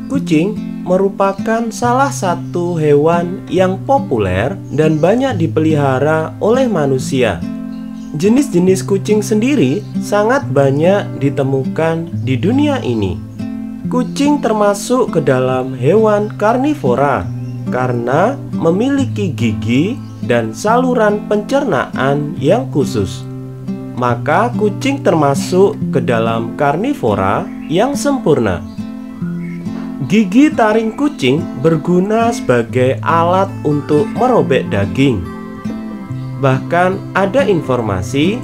Kucing merupakan salah satu hewan yang populer dan banyak dipelihara oleh manusia. Jenis-jenis kucing sendiri sangat banyak ditemukan di dunia ini. Kucing termasuk ke dalam hewan karnivora karena memiliki gigi dan saluran pencernaan yang khusus. Maka kucing termasuk ke dalam karnivora yang sempurna. Gigi taring kucing berguna sebagai alat untuk merobek daging. Bahkan ada informasi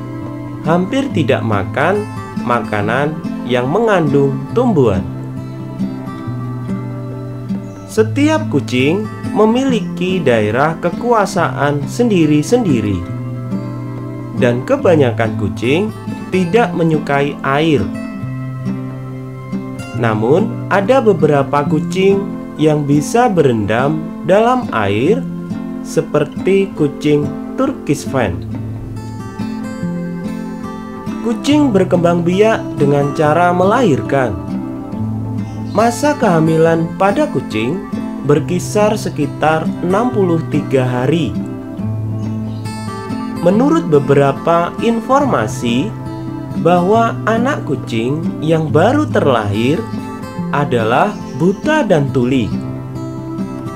hampir tidak makan makanan yang mengandung tumbuhan. Setiap kucing memiliki daerah kekuasaan sendiri-sendiri. Dan kebanyakan kucing tidak menyukai air. Namun, ada beberapa kucing yang bisa berendam dalam air, seperti kucing Turkish Fan. Kucing berkembang biak dengan cara melahirkan. Masa kehamilan pada kucing berkisar sekitar 63 hari. Menurut beberapa informasi, bahwa anak kucing yang baru terlahir adalah buta dan tuli.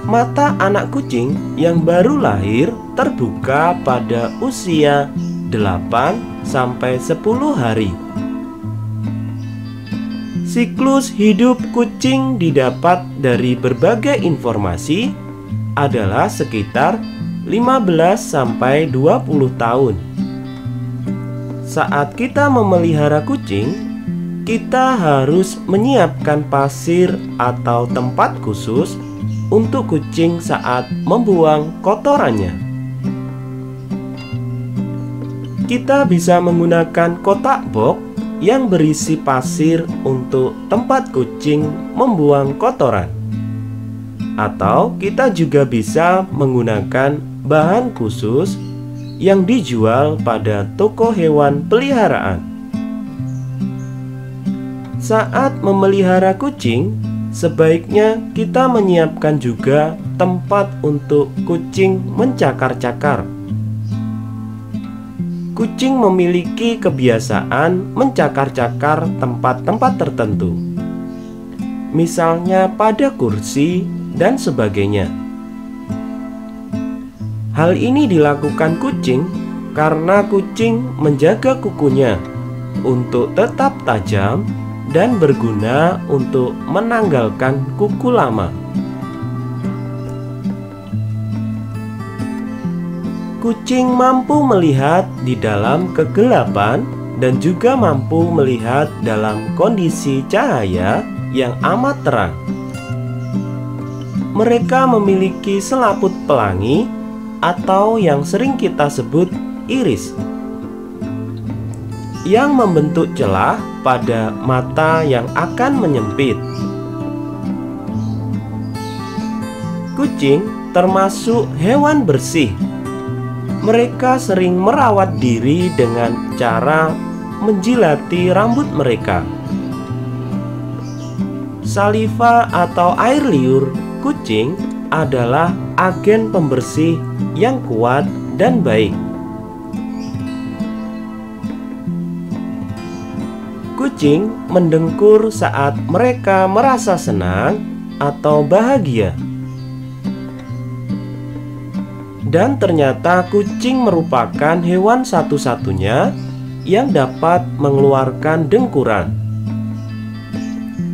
Mata anak kucing yang baru lahir terbuka pada usia 8-10 hari. Siklus hidup kucing didapat dari berbagai informasi adalah sekitar 15-20 tahun. Saat kita memelihara kucing, kita harus menyiapkan pasir atau tempat khusus untuk kucing saat membuang kotorannya. Kita bisa menggunakan kotak box yang berisi pasir untuk tempat kucing membuang kotoran. Atau kita juga bisa menggunakan bahan khusus yang dijual pada toko hewan peliharaan. Saat memelihara kucing, sebaiknya kita menyiapkan juga tempat untuk kucing mencakar-cakar. Kucing memiliki kebiasaan mencakar-cakar tempat-tempat tertentu, misalnya pada kursi dan sebagainya. Hal ini dilakukan kucing karena kucing menjaga kukunya untuk tetap tajam dan berguna untuk menanggalkan kuku lama. Kucing mampu melihat di dalam kegelapan dan juga mampu melihat dalam kondisi cahaya yang amat terang. Mereka memiliki selaput pelangi atau yang sering kita sebut iris, yang membentuk celah pada mata yang akan menyempit. Kucing termasuk hewan bersih. Mereka sering merawat diri dengan cara menjilati rambut mereka. Saliva atau air liur kucing adalah agen pembersih yang kuat dan baik. Kucing mendengkur saat mereka merasa senang atau bahagia. Dan ternyata kucing merupakan hewan satu-satunya yang dapat mengeluarkan dengkuran.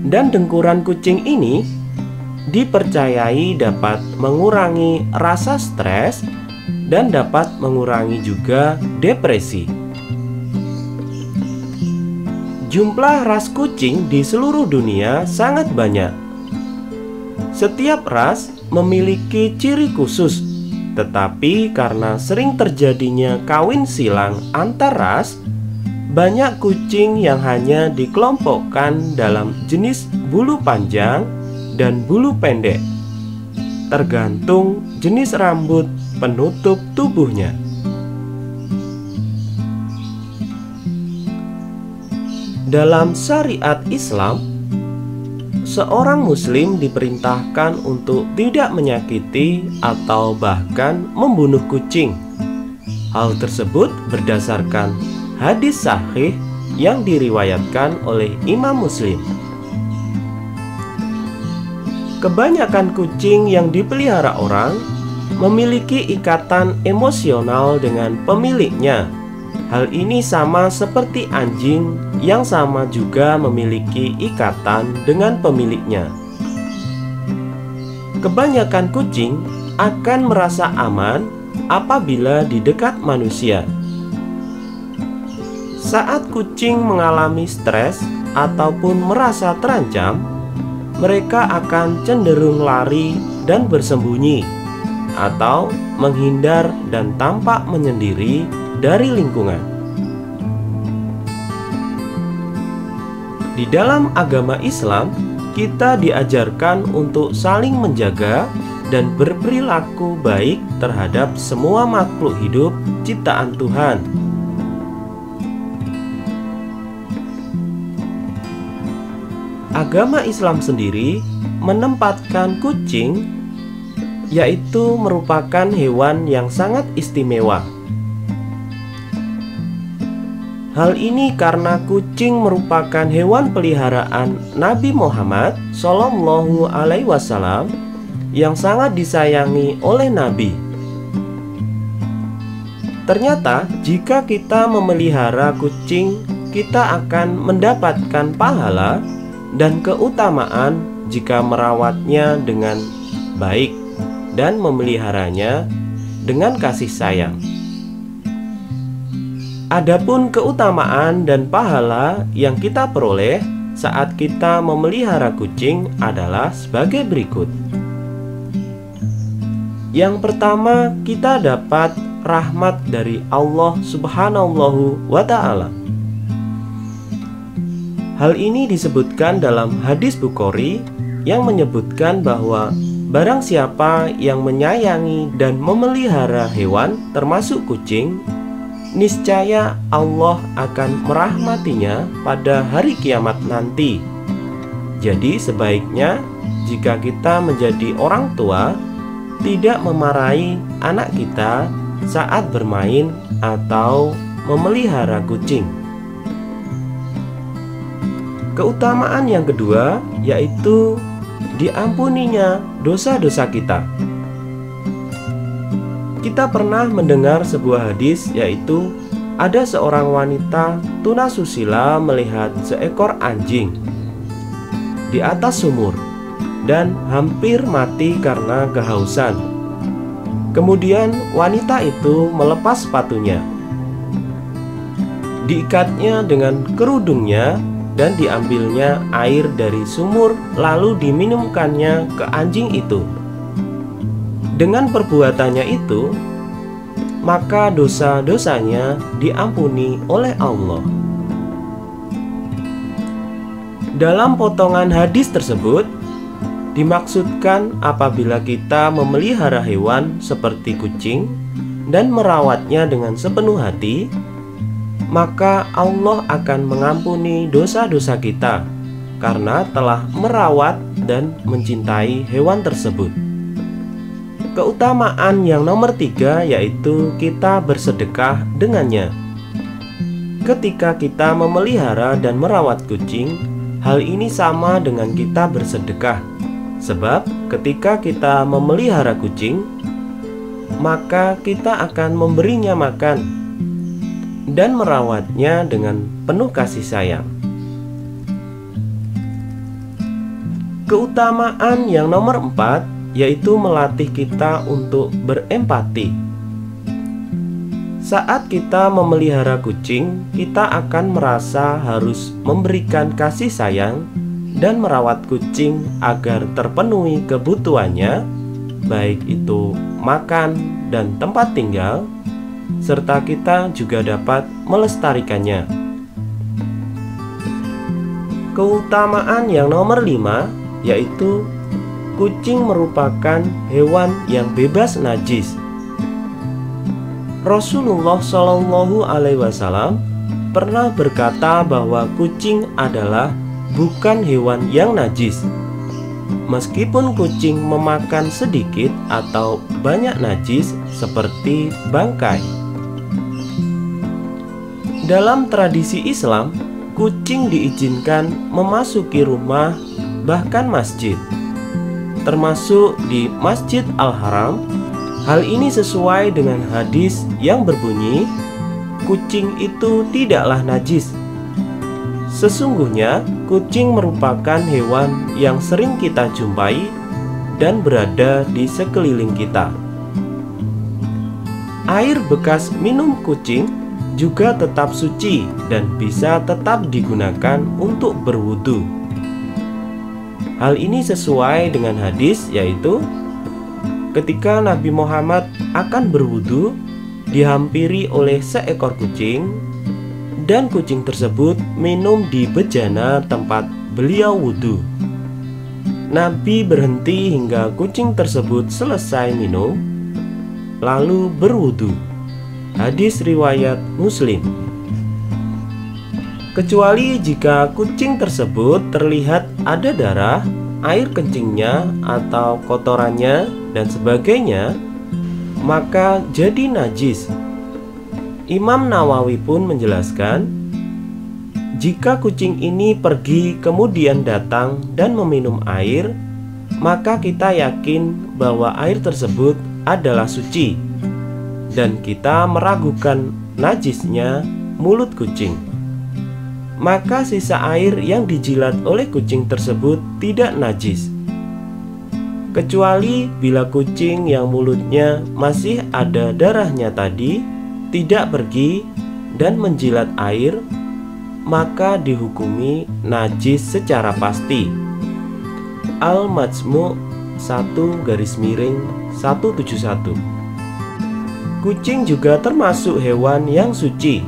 Dan dengkuran kucing ini dipercayai dapat mengurangi rasa stres dan dapat mengurangi juga depresi. Jumlah ras kucing di seluruh dunia sangat banyak. Setiap ras memiliki ciri khusus, tetapi karena sering terjadinya kawin silang antar ras, banyak kucing yang hanya dikelompokkan dalam jenis bulu panjang dan bulu pendek, tergantung jenis rambut penutup tubuhnya. Dalam syariat Islam, seorang muslim diperintahkan untuk tidak menyakiti atau bahkan membunuh kucing. Hal tersebut berdasarkan hadis sahih yang diriwayatkan oleh Imam Muslim. Kebanyakan kucing yang dipelihara orang memiliki ikatan emosional dengan pemiliknya. Hal ini sama seperti anjing yang sama juga memiliki ikatan dengan pemiliknya. Kebanyakan kucing akan merasa aman apabila di dekat manusia. Saat kucing mengalami stres ataupun merasa terancam, mereka akan cenderung lari dan bersembunyi, atau menghindar dan tampak menyendiri dari lingkungan. Di dalam agama Islam, kita diajarkan untuk saling menjaga dan berperilaku baik terhadap semua makhluk hidup ciptaan Tuhan. Agama Islam sendiri menempatkan kucing, yaitu merupakan hewan yang sangat istimewa. Hal ini karena kucing merupakan hewan peliharaan Nabi Muhammad Shallallahu Alaihi Wasallam yang sangat disayangi oleh Nabi. Ternyata jika kita memelihara kucing, kita akan mendapatkan pahala dan keutamaan jika merawatnya dengan baik dan memeliharanya dengan kasih sayang. Adapun keutamaan dan pahala yang kita peroleh saat kita memelihara kucing adalah sebagai berikut. Yang pertama, kita dapat rahmat dari Allah Subhanahu wa Ta'ala. Hal ini disebutkan dalam hadis Bukhari yang menyebutkan bahwa barang siapa yang menyayangi dan memelihara hewan termasuk kucing, niscaya Allah akan merahmatinya pada hari kiamat nanti. Jadi sebaiknya jika kita menjadi orang tua, tidak memarahi anak kita saat bermain atau memelihara kucing. Keutamaan yang kedua yaitu diampuninya dosa-dosa kita. Kita pernah mendengar sebuah hadis, yaitu ada seorang wanita tunasusila melihat seekor anjing di atas sumur dan hampir mati karena kehausan. Kemudian wanita itu melepas sepatunya, diikatnya dengan kerudungnya dan diambilnya air dari sumur lalu diminumkannya ke anjing itu. Dengan perbuatannya itu, maka dosa-dosanya diampuni oleh Allah. Dalam potongan hadis tersebut, dimaksudkan apabila kita memelihara hewan seperti kucing dan merawatnya dengan sepenuh hati, maka Allah akan mengampuni dosa-dosa kita karena telah merawat dan mencintai hewan tersebut. Keutamaan yang nomor 3 yaitu kita bersedekah dengannya. Ketika kita memelihara dan merawat kucing, hal ini sama dengan kita bersedekah. Sebab ketika kita memelihara kucing, maka kita akan memberinya makan dan merawatnya dengan penuh kasih sayang. Keutamaan yang nomor 4 yaitu melatih kita untuk berempati. Saat kita memelihara kucing, kita akan merasa harus memberikan kasih sayang dan merawat kucing agar terpenuhi kebutuhannya, baik itu makan dan tempat tinggal, serta kita juga dapat melestarikannya. Keutamaan yang nomor 5 yaitu kucing merupakan hewan yang bebas najis. Rasulullah Shallallahu Alaihi Wasallam pernah berkata bahwa kucing adalah bukan hewan yang najis. Meskipun kucing memakan sedikit atau banyak najis seperti bangkai. Dalam tradisi Islam, kucing diizinkan memasuki rumah bahkan masjid, termasuk di Masjid Al-Haram. Hal ini sesuai dengan hadis yang berbunyi, kucing itu tidaklah najis. Sesungguhnya, kucing merupakan hewan yang sering kita jumpai dan berada di sekeliling kita. Air bekas minum kucing juga tetap suci dan bisa tetap digunakan untuk berwudu. Hal ini sesuai dengan hadis, yaitu ketika Nabi Muhammad akan berwudu, dihampiri oleh seekor kucing, dan kucing tersebut minum di bejana tempat beliau wudu. Nabi berhenti hingga kucing tersebut selesai minum, lalu berwudu. Hadis riwayat Muslim. Kecuali jika kucing tersebut terlihat ada darah, air kencingnya atau kotorannya dan sebagainya, maka jadi najis. Imam Nawawi pun menjelaskan, jika kucing ini pergi kemudian datang dan meminum air, maka kita yakin bahwa air tersebut adalah suci, dan kita meragukan najisnya mulut kucing. Maka sisa air yang dijilat oleh kucing tersebut tidak najis, kecuali bila kucing yang mulutnya masih ada darahnya tadi tidak pergi dan menjilat air, maka dihukumi najis secara pasti. Al-Majmu' 1/171. Kucing juga termasuk hewan yang suci.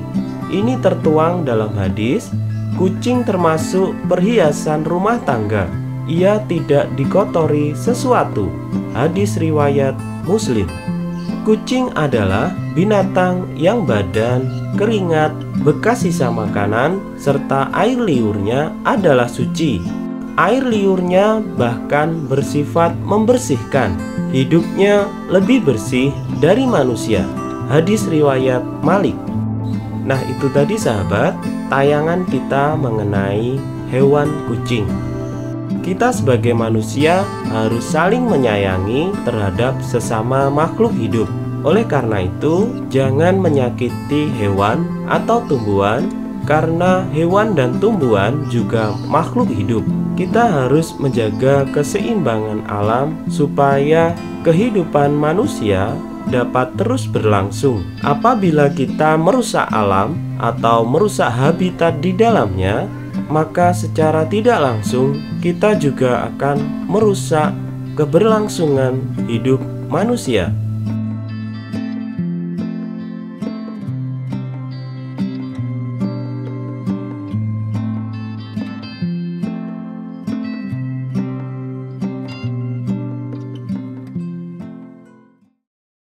Ini tertuang dalam hadis, kucing termasuk perhiasan rumah tangga. Ia tidak dikotori sesuatu. Hadis riwayat Muslim. Kucing adalah binatang yang badan, keringat, bekas sisa makanan, serta air liurnya adalah suci. Air liurnya bahkan bersifat membersihkan. Hidupnya lebih bersih dari manusia. Hadis riwayat Malik. Nah, itu tadi sahabat, tayangan kita mengenai hewan kucing. Kita sebagai manusia harus saling menyayangi terhadap sesama makhluk hidup. Oleh karena itu, jangan menyakiti hewan atau tumbuhan, karena hewan dan tumbuhan juga makhluk hidup. Kita harus menjaga keseimbangan alam supaya kehidupan manusia dapat terus berlangsung. Apabila kita merusak alam atau merusak habitat di dalamnya, maka secara tidak langsung kita juga akan merusak keberlangsungan hidup manusia.